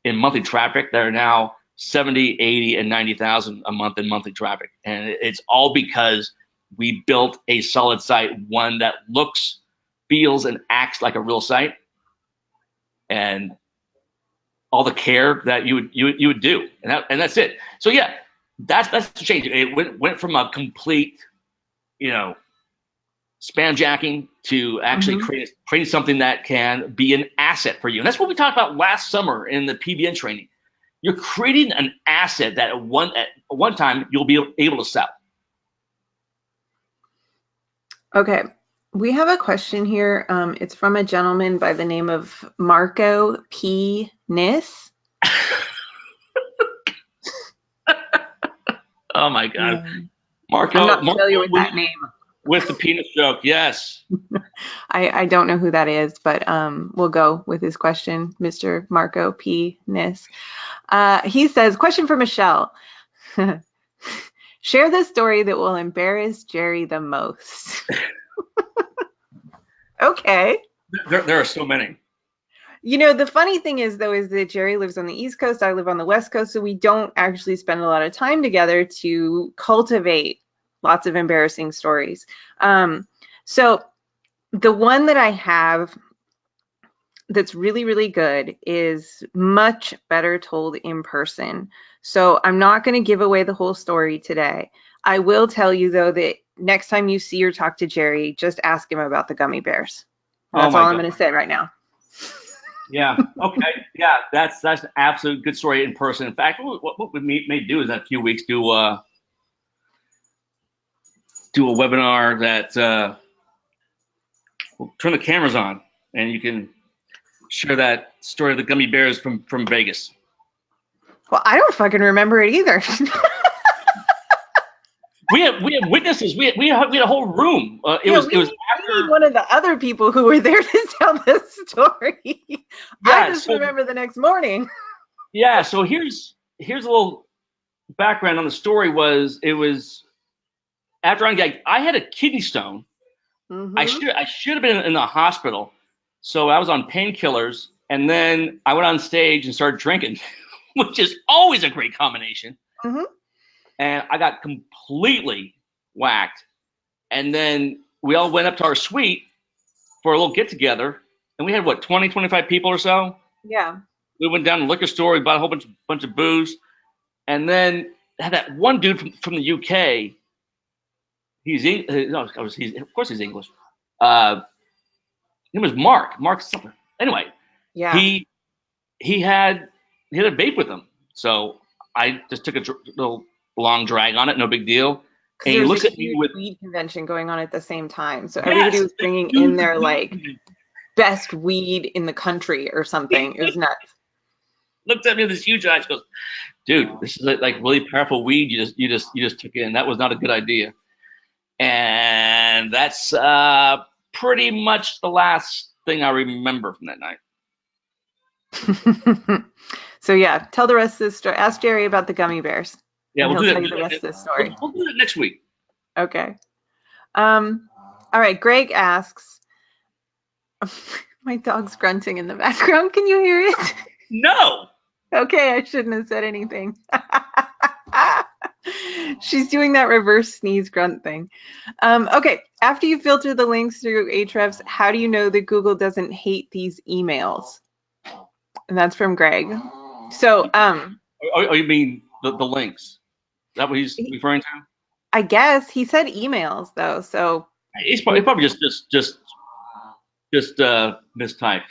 in monthly traffic that are now 70, 80, and 90,000 a month in monthly traffic. And it's all because we built a solid site, one that looks, feels, and acts like a real site, and all the care that you would do, and that's it. So yeah, that's the change. It went from a complete, spam jacking to actually creating something that can be an asset for you. And that's what we talked about last summer in the PBN training. You're creating an asset that at one time you'll be able to sell. Okay. We have a question here. It's from a gentleman by the name of Marco P. Nis. Oh my God. Marco. I'm not familiar with that name. With the penis joke, yes. I don't know who that is, but we'll go with his question, Mr. Marco P. Nis. He says, question for Michelle. Share the story that will embarrass Jerry the most. Okay. There are so many. The funny thing is, though, is that Jerry lives on the East Coast, I live on the West Coast, so we don't actually spend a lot of time together to cultivate lots of embarrassing stories. So the one that I have that's really, really good is much better told in person. So I'm not going to give away the whole story today. I will tell you, though, that next time you see or talk to Jerry, just ask him about the gummy bears. That's all I'm going to say right now. Yeah. Okay. Yeah. That's an absolute good story in person. In fact, what we may do is in a few weeks do a webinar that we'll turn the cameras on and you can share that story of the gummy bears from Vegas. Well, I don't fucking remember it either. We have witnesses. We had a whole room. It was after one of the other people who were there to tell the story. Yeah, I just remember the next morning. Yeah. So here's a little background on the story. It was after I had a kidney stone. I should have been in the hospital. So I was on painkillers, and then I went on stage and started drinking, which is always a great combination. And I got completely whacked. And then we all went up to our suite for a little get together, and we had 20, 25 people or so. Yeah. We went down to the liquor store, we bought a whole bunch of booze, and then had that one dude from the UK. Of course he's English. It was Mark something. Anyway, yeah. He had a vape with him, so I just took a little long drag on it, no big deal. And he looks at me with weed convention going on at the same time, so everybody was bringing in their best weed in the country or something. It was nuts. Looked at me with this huge eyes, goes, "Dude, this is like really powerful weed. You just took in. That was not a good idea." And that's pretty much the last thing I remember from that night. So yeah, tell the rest of the story. Ask Jerry about the gummy bears. Yeah, we'll tell you the rest of the story. We'll do that next week. Okay. All right. Greg asks, my dog's grunting in the background. Can you hear it? No. Okay, I shouldn't have said anything. She's doing that reverse sneeze grunt thing. Okay, after you filter the links through Ahrefs, how do you know that Google doesn't hate these emails? And that's from Greg. So, you mean the links? Is that what he's referring to? I guess he said emails though, so he's probably just mistyped.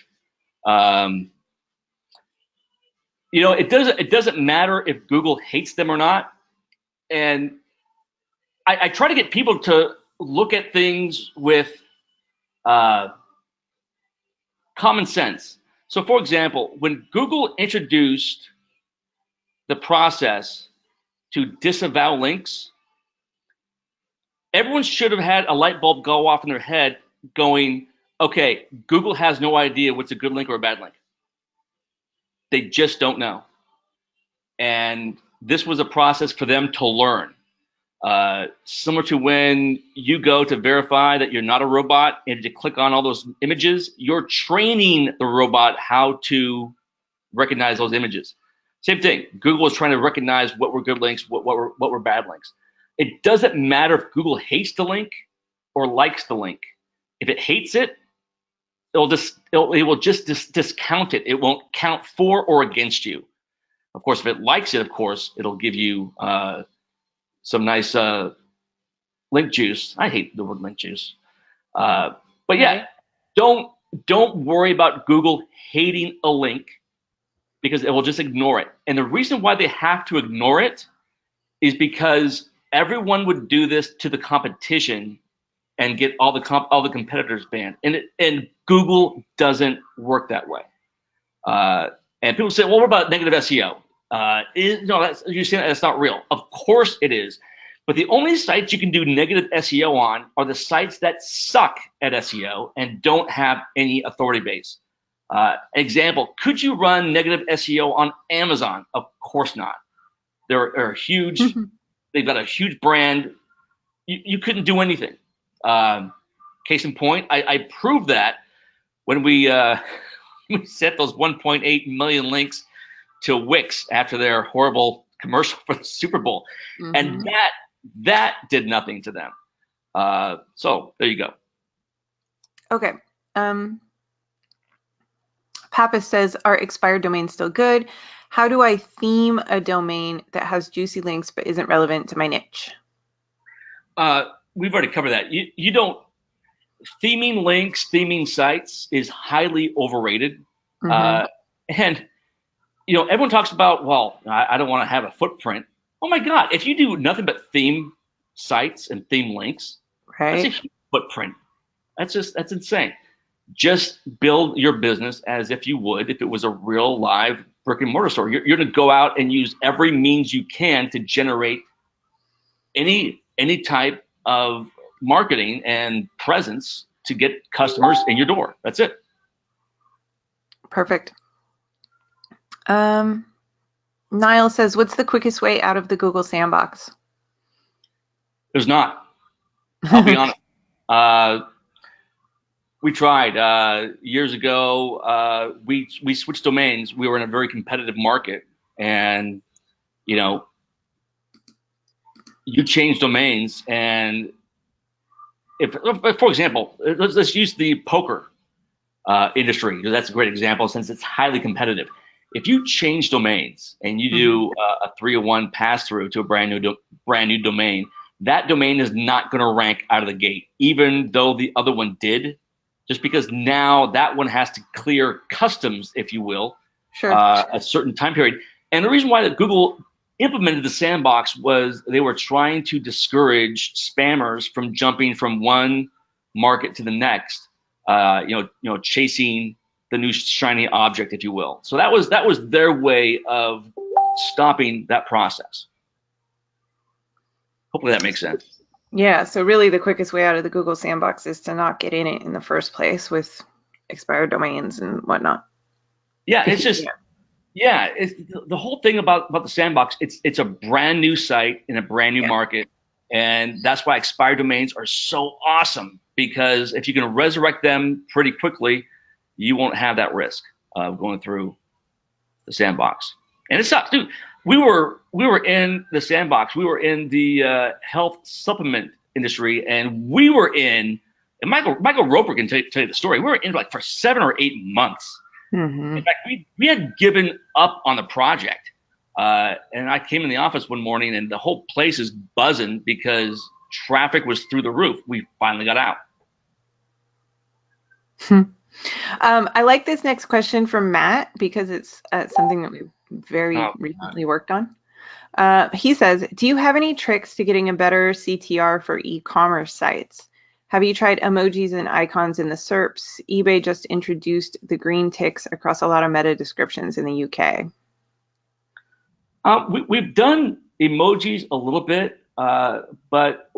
It doesn't matter if Google hates them or not. And I try to get people to look at things with uh, common sense. So, for example, when Google introduced the process to disavow links, everyone should have had a light bulb go off in their head going, okay, Google has no idea what's a good link or a bad link. They just don't know. And this was a process for them to learn. Similar to when you go to verify that you're not a robot and you click on all those images, you're training the robot how to recognize those images. Same thing. Google is trying to recognize what were good links, what were bad links. It doesn't matter if Google hates the link or likes the link. If it hates it, it will just discount it. It won't count for or against you. Of course, if it likes it, of course, it'll give you some nice link juice. I hate the word link juice. But yeah, don't worry about Google hating a link because it will just ignore it. And the reason why they have to ignore it is because everyone would do this to the competition and get all the competitors banned. And Google doesn't work that way. And people say, well, what about negative SEO? You're saying that's not real. Of course it is. But the only sites you can do negative SEO on are the sites that suck at SEO and don't have any authority base. Example, could you run negative SEO on Amazon? Of course not. They're huge. They've got a huge brand. You couldn't do anything. Case in point, I proved that when we set those 1.8 million links to Wix after their horrible commercial for the Super Bowl. And that did nothing to them. So there you go. Okay. Pappas says, are expired domains still good? How do I theme a domain that has juicy links but isn't relevant to my niche? We've already covered that. You don't theming links, theming sites is highly overrated. And everyone talks about, well, I don't want to have a footprint. Oh my God, if you do nothing but theme sites and theme links, that's a huge footprint. That's insane. Just build your business as if you would if it was a real live brick and mortar store. You're going to go out and use every means you can to generate any type of marketing and presence to get customers in your door. That's it. Perfect. Niall says, what's the quickest way out of the Google sandbox? There's not. I'll be honest. We tried years ago. We switched domains. We were in a very competitive market, and you change domains, and if for example, let's use the poker industry, because that's a great example since it's highly competitive. If you change domains and you do a 301 pass through to a brand new domain, that domain is not going to rank out of the gate, even though the other one did. Just because now that one has to clear customs, if you will, a certain time period. And the reason why that Google implemented the sandbox was they were trying to discourage spammers from jumping from one market to the next, chasing the new shiny object, if you will. So that was their way of stopping that process. Hopefully that makes sense. Yeah, so really the quickest way out of the Google sandbox is to not get in it in the first place with expired domains and whatnot. Yeah, it's just, it's the whole thing about the sandbox. It's a brand new site in a brand new market, and that's why expired domains are so awesome, because if you can resurrect them pretty quickly, you won't have that risk of going through the sandbox. And it sucks, dude. We were in the sandbox. We were in the health supplement industry, and we were in. And Michael Roper can tell you the story. We were in like for 7 or 8 months. In fact, we had given up on the project. And I came in the office one morning, and the whole place is buzzing because traffic was through the roof. We finally got out. I like this next question from Matt because it's something that we've very recently worked on. He says, do you have any tricks to getting a better CTR for e-commerce sites? Have you tried emojis and icons in the SERPs? eBay just introduced the green ticks across a lot of meta descriptions in the UK. We've done emojis a little bit, but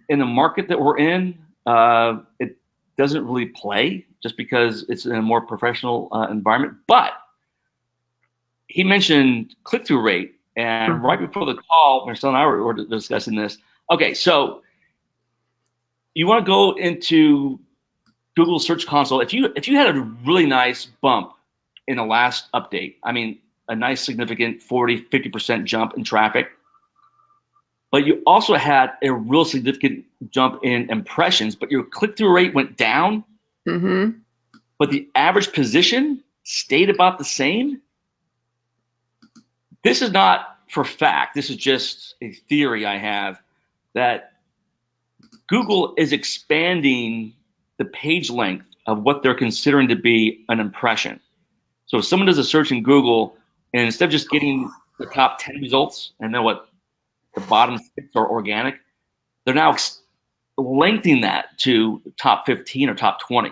in the market that we're in, it doesn't really play just because it's in a more professional environment. But he mentioned click-through rate, and right before the call, Marcel and I were discussing this. Okay, so you want to go into Google Search Console. If you had a really nice bump in the last update, I mean, a nice significant 40, 50% jump in traffic, but you also had a real significant jump in impressions, but your click-through rate went down, but the average position stayed about the same. This is not for fact. This is just a theory I have that Google is expanding the page length of what they're considering to be an impression. So if someone does a search in Google, and instead of just getting the top 10 results and then what the bottom 6 are organic, they're now lengthening that to top 15 or top 20,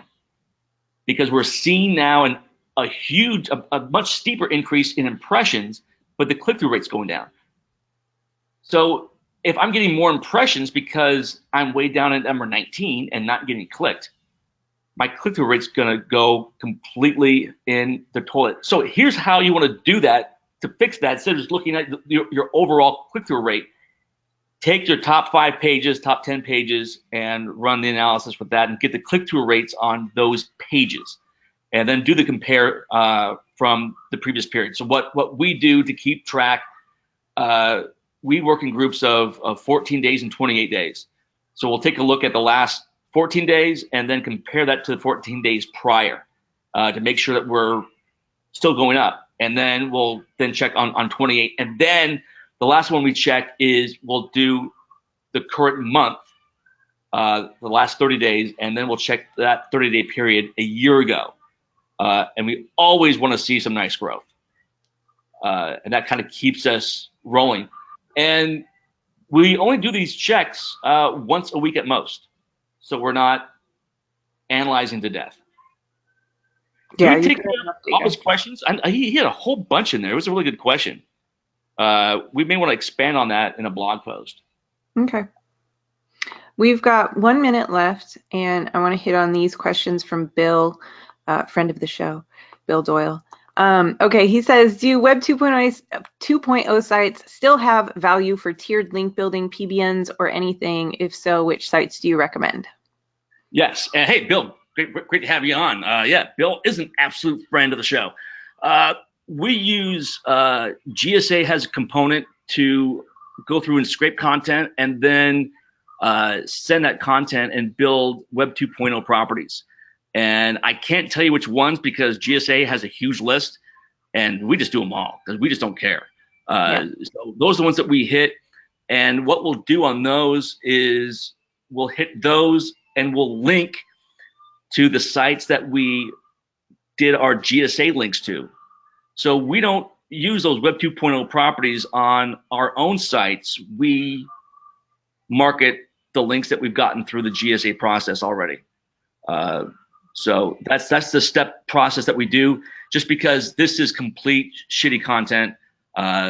because we're seeing now a much steeper increase in impressions, but the click-through rate's going down. So if I'm getting more impressions because I'm way down at number 19 and not getting clicked, my click-through rate's going to go completely in the toilet. So here's how you want to do that to fix that. Instead of just looking at your overall click-through rate, take your top 5 pages, top 10 pages, and run the analysis with that and get the click-through rates on those pages. And then do the compare from the previous period. So what we do to keep track, we work in groups of 14 days and 28 days. So we'll take a look at the last 14 days and then compare that to the 14 days prior to make sure that we're still going up. And then we'll then check on 28. And then the last one we check is we'll do the current month, the last 30 days, and then we'll check that 30-day period a year ago. And we always want to see some nice growth. And that kind of keeps us rolling. And we only do these checks once a week at most. So we're not analyzing to death. Yeah, Can we take all his questions? He had a whole bunch in there. It was a really good question. We may want to expand on that in a blog post. Okay. We've got 1 minute left, and I want to hit on these questions from Bill, friend of the show, Bill Doyle. Okay, he says, do Web 2.0 sites still have value for tiered link building, PBNs, or anything? If so, which sites do you recommend? Yes. Hey, Bill, great to have you on. Yeah, Bill is an absolute friend of the show. We use GSA has a component to go through and scrape content and then send that content and build Web 2.0 properties. And I can't tell you which ones because GSA has a huge list, and we just do them all because we just don't care. So those are the ones that we hit. And what we'll do on those is we'll hit those and we'll link to the sites that we did our GSA links to. So we don't use those Web 2.0 properties on our own sites. We market the links that we've gotten through the GSA process already. So that's the step process that we do. Just because this is complete shitty content,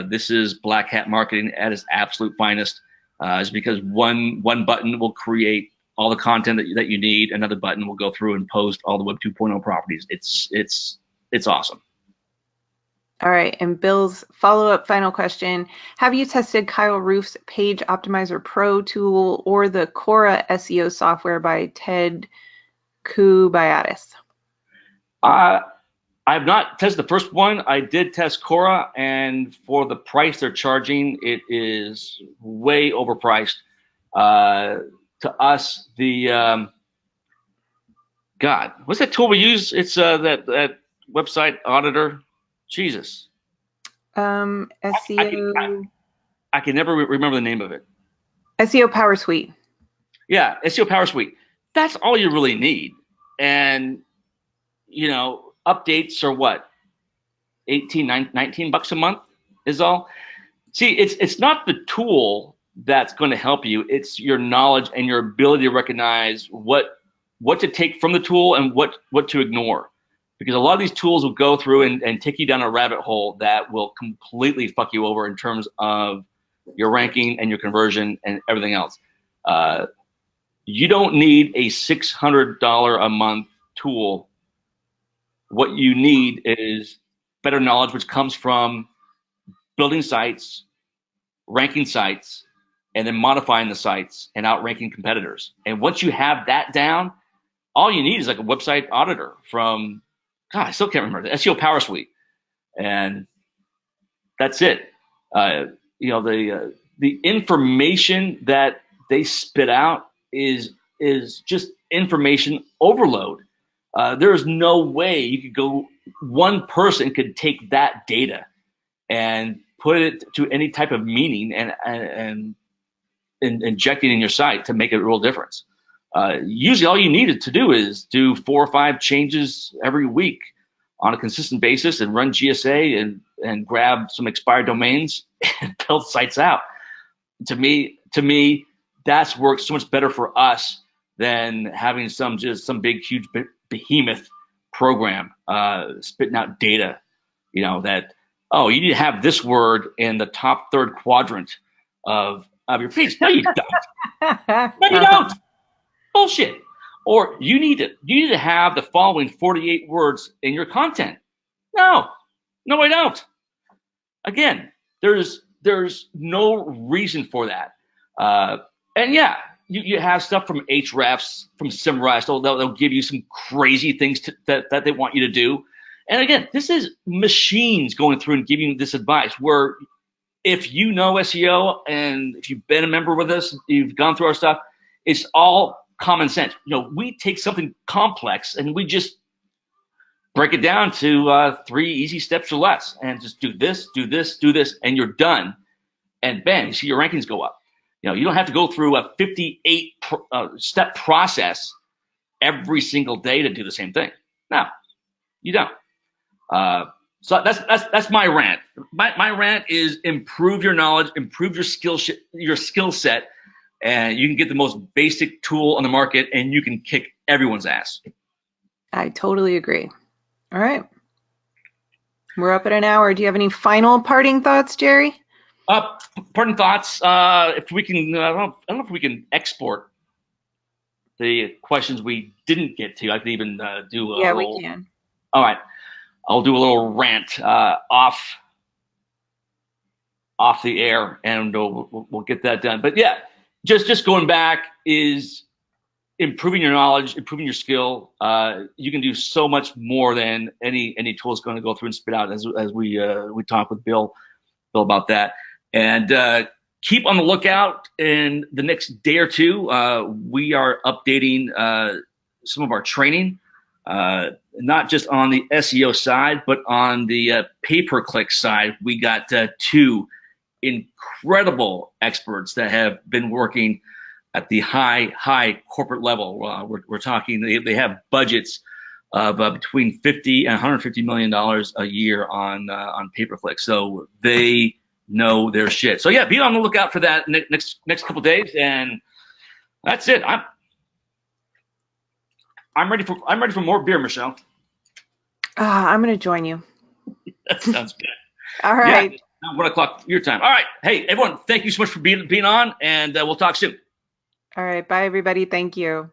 this is black hat marketing at its absolute finest. Is because one button will create all the content that you need. Another button will go through and post all the Web 2.0 properties. It's awesome. All right, and Bill's follow-up final question. Have you tested Kyle Roof's Page Optimizer Pro tool or the Cora SEO software by Ted Kubiatis? I've not tested the first one. I did test Cora, and for the price they're charging, it is way overpriced. To us, the God, what's that tool we use? It's that website auditor. Jesus. SEO. I can never remember the name of it. SEO Power Suite. Yeah, SEO Power Suite. That's all you really need. And, updates are what? 18, 19 bucks a month is all. See, it's not the tool that's going to help you. It's your knowledge and your ability to recognize what to take from the tool and what to ignore. Because a lot of these tools will go through and take you down a rabbit hole that will completely fuck you over in terms of your ranking and your conversion and everything else. You don't need a $600 a month tool. What you need is better knowledge, which comes from building sites, ranking sites, and then modifying the sites and outranking competitors. And once you have that down, all you need is like a website auditor from, God, I still can't remember, the SEO Power Suite. And that's it. The information that they spit out is just information overload. There is no way you could go, one person could take that data and put it to any type of meaning and inject it in your site to make a real difference. Usually all you needed to do is do 4 or 5 changes every week on a consistent basis and run GSA and grab some expired domains and build sites out. To me, that's worked so much better for us than having some big, huge behemoth program spitting out data, that, oh, you need to have this word in the top 3rd quadrant of your page. No, you don't. No, you don't. Bullshit. Or you need to have the following 48 words in your content. No, I don't. Again, there's no reason for that. And yeah, you have stuff from Hrefs, from Simrise. They'll give you some crazy things that they want you to do. And again, this is machines going through and giving you this advice, where if you know SEO and if you've been a member with us, you've gone through our stuff, it's all common sense. We take something complex and we just break it down to 3 easy steps or less, and just do this, do this, do this, and you're done. And bam, you see your rankings go up. You don't have to go through a 58 step process every single day to do the same thing. No, you don't. So that's my rant. My rant is improve your knowledge, improve your skill set, and you can get the most basic tool on the market, and you can kick everyone's ass. I totally agree. All right. We're up at an hour. Do you have any final parting thoughts, Jerry? Parting thoughts. If we can, I don't know if we can export the questions we didn't get to. I could even do a little. We can. All right. I'll do a little rant off the air, and we'll get that done. But yeah, just going back is improving your knowledge, improving your skill. You can do so much more than any tool is going to go through and spit out, as we talked with Bill about that. And keep on the lookout in the next day or two. We are updating some of our training, not just on the SEO side, but on the pay-per-click side. We got 2 incredible experts that have been working at the high corporate level. We're talking, they have budgets of between $50 and $150 million a year on pay-per-click. So they know their shit. So yeah, be on the lookout for that next couple days, and that's it. I'm ready for more beer, Michelle. I'm going to join you. That sounds good. All right. Yeah, 1 o'clock your time. All right. Hey, everyone, thank you so much for being on, and we'll talk soon. All right. Bye, everybody. Thank you.